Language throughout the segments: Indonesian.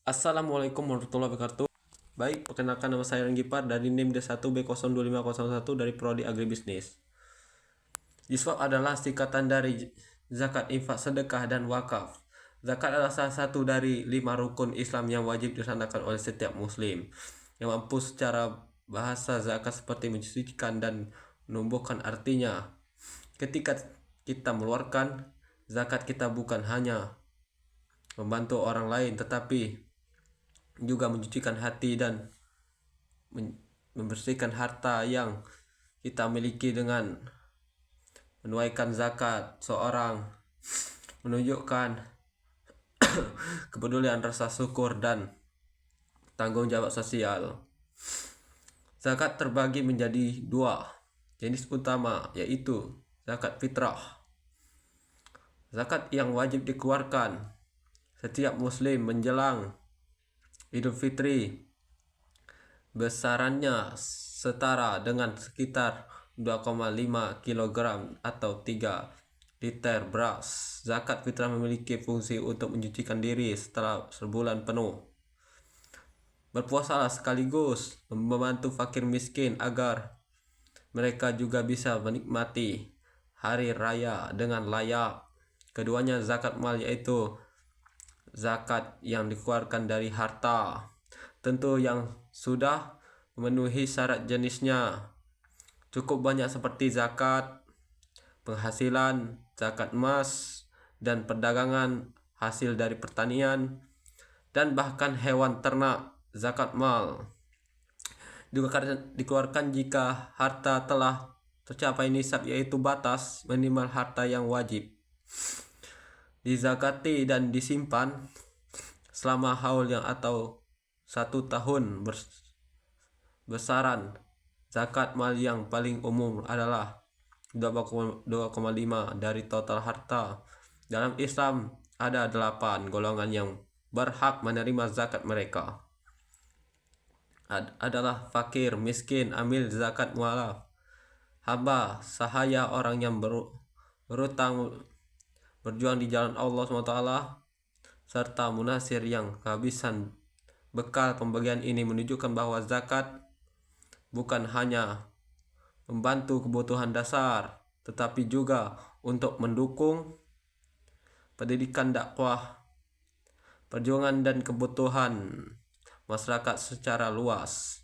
Assalamualaikum warahmatullahi wabarakatuh. Baik, perkenalkan nama saya Renggi Par dari NIM D1B02501 dari Prodi Agribisnis. Iswap adalah singkatan dari zakat, infak, sedekah, dan wakaf. Zakat adalah salah satu dari 5 rukun Islam yang wajib dilaksanakan oleh setiap muslim. Yang mampu secara bahasa zakat seperti mensucikan dan menumbuhkan artinya. Ketika kita mengeluarkan zakat, kita bukan hanya membantu orang lain tetapi juga mencucikan hati dan membersihkan harta yang kita miliki. Dengan menunaikan zakat, seorang menunjukkan kepedulian, rasa syukur, dan tanggung jawab sosial. Zakat terbagi menjadi dua jenis utama, yaitu zakat fitrah, zakat yang wajib dikeluarkan setiap muslim menjelang Idul Fitri. Besarannya setara dengan sekitar 2,5 kg atau 3 liter beras. Zakat fitrah memiliki fungsi untuk mencucikan diri setelah sebulan penuh. Berpuasalah sekaligus membantu fakir miskin agar mereka juga bisa menikmati hari raya dengan layak. Keduanya zakat mal, yaitu zakat yang dikeluarkan dari harta tentu yang sudah memenuhi syarat jenisnya. Cukup banyak seperti zakat penghasilan, zakat emas, dan perdagangan hasil dari pertanian, dan bahkan hewan ternak. Zakat mal juga dikeluarkan jika harta telah tercapai nisab, yaitu batas minimal harta yang wajib dizakati dan disimpan selama haul yang atau 1 tahun. Besaran zakat mal yang paling umum adalah 2,5 dari total harta. Dalam Islam ada 8 golongan yang berhak menerima zakat. Mereka adalah fakir, miskin, amil zakat mualaf, hamba sahaya, orang yang berutang berjuang di jalan Allah SWT, serta munasir yang kehabisan bekal. Pembagian ini menunjukkan bahwa zakat bukan hanya membantu kebutuhan dasar, tetapi juga untuk mendukung pendidikan, dakwah, perjuangan, dan kebutuhan masyarakat secara luas.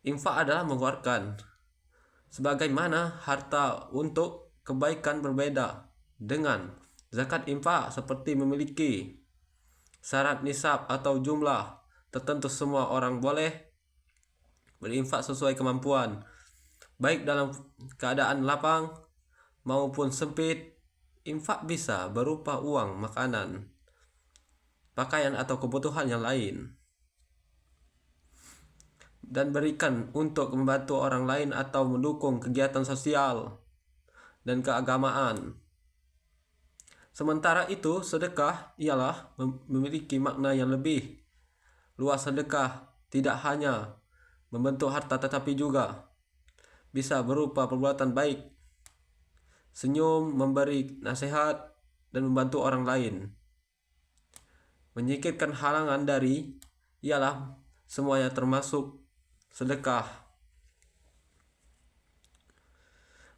Infak adalah mengeluarkan sebagaimana harta untuk kebaikan. Berbeda dengan zakat, infak seperti memiliki syarat nisab atau jumlah tertentu. Semua orang boleh berinfak sesuai kemampuan, baik dalam keadaan lapang maupun sempit. Infak bisa berupa uang, makanan, pakaian, atau kebutuhan yang lain, dan berikan untuk membantu orang lain atau mendukung kegiatan sosial dan keagamaan. Sementara itu, sedekah ialah memiliki makna yang lebih luas. Sedekah tidak hanya membentuk harta tetapi juga bisa berupa perbuatan baik, senyum, memberi nasihat, dan membantu orang lain. Menyingkirkan halangan dari ialah semuanya termasuk sedekah.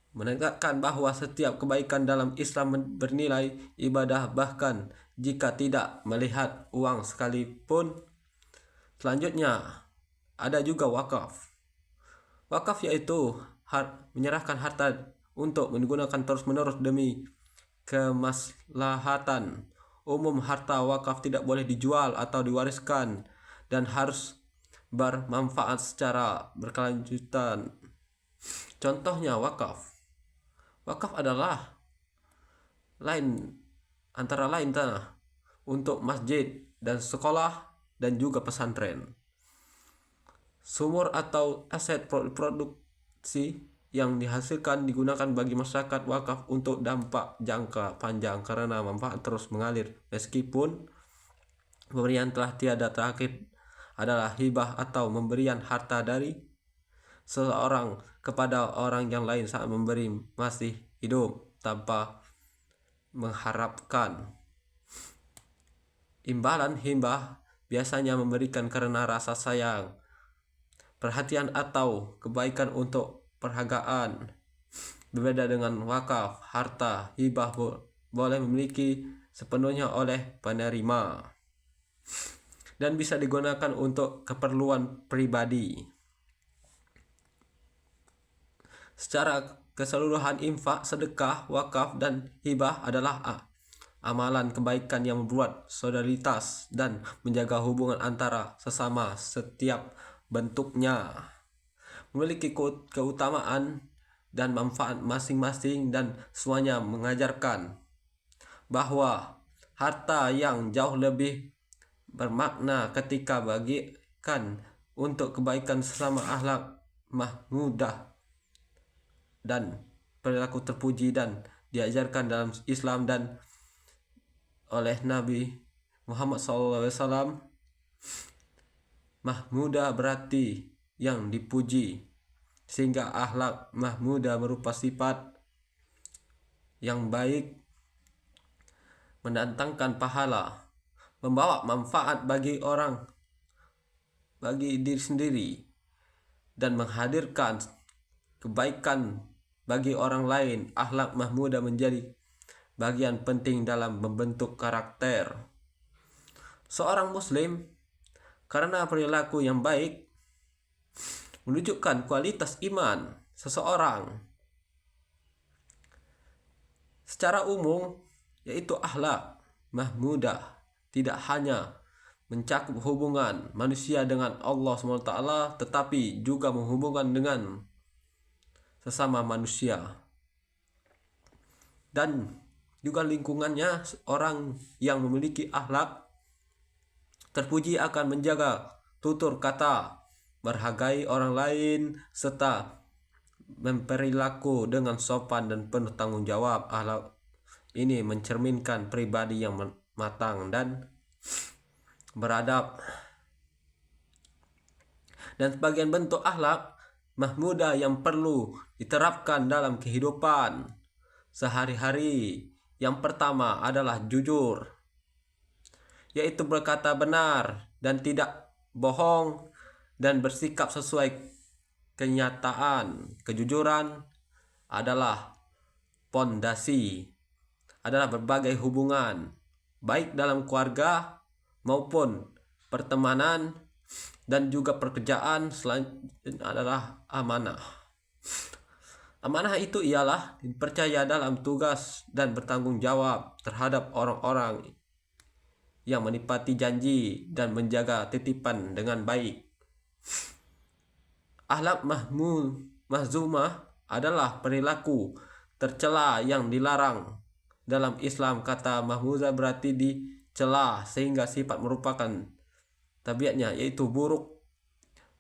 Menegakkan bahwa setiap kebaikan dalam Islam bernilai ibadah, bahkan jika tidak melihat uang sekalipun. Selanjutnya ada juga wakaf. Wakaf yaitu menyerahkan harta untuk digunakan terus-menerus demi kemaslahatan umum. Harta wakaf tidak boleh dijual atau diwariskan dan harus bermanfaat secara berkelanjutan. Contohnya wakaf. Wakaf adalah antara lain tanah untuk masjid dan sekolah dan juga pesantren. Sumur atau aset produksi yang dihasilkan digunakan bagi masyarakat. Wakaf untuk dampak jangka panjang karena manfaat terus mengalir meskipun pemberian telah tiada. Terakhir adalah hibah atau memberian harta dari seseorang kepada orang yang lain saat memberi masih hidup tanpa mengharapkan imbalan. Hibah biasanya memberikan karena rasa sayang, perhatian atau kebaikan untuk perhargaan. Berbeda dengan wakaf, harta hibah boleh memiliki sepenuhnya oleh penerima dan bisa digunakan untuk keperluan pribadi. Secara keseluruhan, infak, sedekah, wakaf, dan hibah adalah amalan kebaikan yang membuat solidaritas dan menjaga hubungan antara sesama. Setiap bentuknya memiliki keutamaan dan manfaat masing-masing, dan semuanya mengajarkan bahwa harta yang jauh lebih bermakna ketika bagikan untuk kebaikan sesama. Akhlak mahmudah dan perilaku terpuji dan diajarkan dalam Islam dan oleh Nabi Muhammad SAW. Mahmudah berarti yang dipuji, sehingga akhlak mahmudah berupa sifat yang baik, mendatangkan pahala, membawa manfaat bagi diri sendiri, dan menghadirkan kebaikan bagi orang lain. Akhlak mahmudah menjadi bagian penting dalam membentuk karakter seorang muslim karena perilaku yang baik menunjukkan kualitas iman seseorang secara umum, yaitu akhlak mahmudah tidak hanya mencakup hubungan manusia dengan Allah SWT, tetapi juga menghubungkan dengan sesama manusia dan juga lingkungannya. Orang yang memiliki akhlak terpuji akan menjaga tutur kata, menghargai orang lain, serta berperilaku dengan sopan dan penuh tanggung jawab. Akhlak ini mencerminkan pribadi yang matang dan beradab. Dan sebagian bentuk akhlak mahmudah yang perlu diterapkan dalam kehidupan sehari-hari. Yang pertama adalah jujur, yaitu berkata benar dan tidak bohong dan bersikap sesuai kenyataan. Kejujuran adalah pondasi adalah berbagai hubungan, baik dalam keluarga maupun pertemanan dan juga pekerjaan. Selanjutnya adalah amanah. Amanah itu ialah dipercaya dalam tugas dan bertanggung jawab terhadap orang-orang yang menepati janji dan menjaga titipan dengan baik. Akhlak mahzumah adalah perilaku tercela yang dilarang dalam Islam. Kata mahmuzah berarti dicela, sehingga sifat merupakan tabiatnya yaitu buruk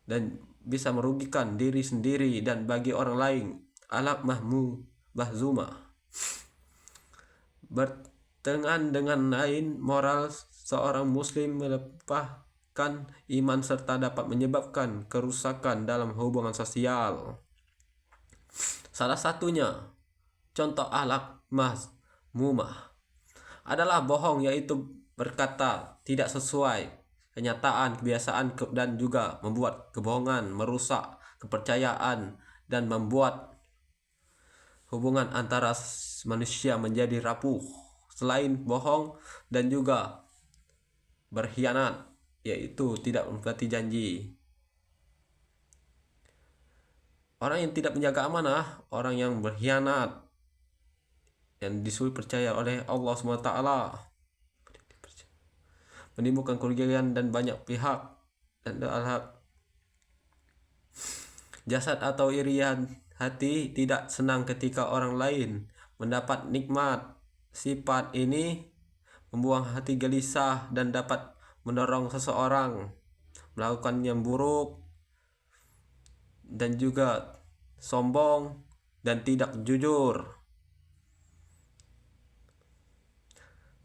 dan bisa merugikan diri sendiri dan bagi orang lain. Akhlak mahzumah bertentangan dengan lain moral seorang muslim, melepaskan iman serta dapat menyebabkan kerusakan dalam hubungan sosial. Salah satunya contoh akhlak mahzumah adalah bohong, yaitu berkata tidak sesuai kenyataan, kebiasaan, dan juga membuat kebohongan merusak kepercayaan dan membuat hubungan antara manusia menjadi rapuh. Selain bohong dan juga berkhianat, yaitu tidak menepati janji. Orang yang tidak menjaga amanah, orang yang berkhianat, yang disuruh percaya oleh Allah SWT, menimbulkan kerugian dan banyak pihak. Dan jasad atau irian hati tidak senang ketika orang lain mendapat nikmat. Sifat ini membuang hati gelisah dan dapat mendorong seseorang melakukan yang buruk dan juga sombong dan tidak jujur,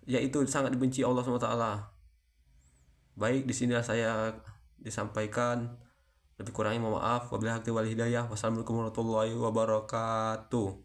yaitu sangat dibenci Allah SWT. Baik, di sini saya disampaikan. Lebih kurangnya mohon maaf. Wabillahi taufiq wal hidayah. Wassalamualaikum warahmatullahi wabarakatuh.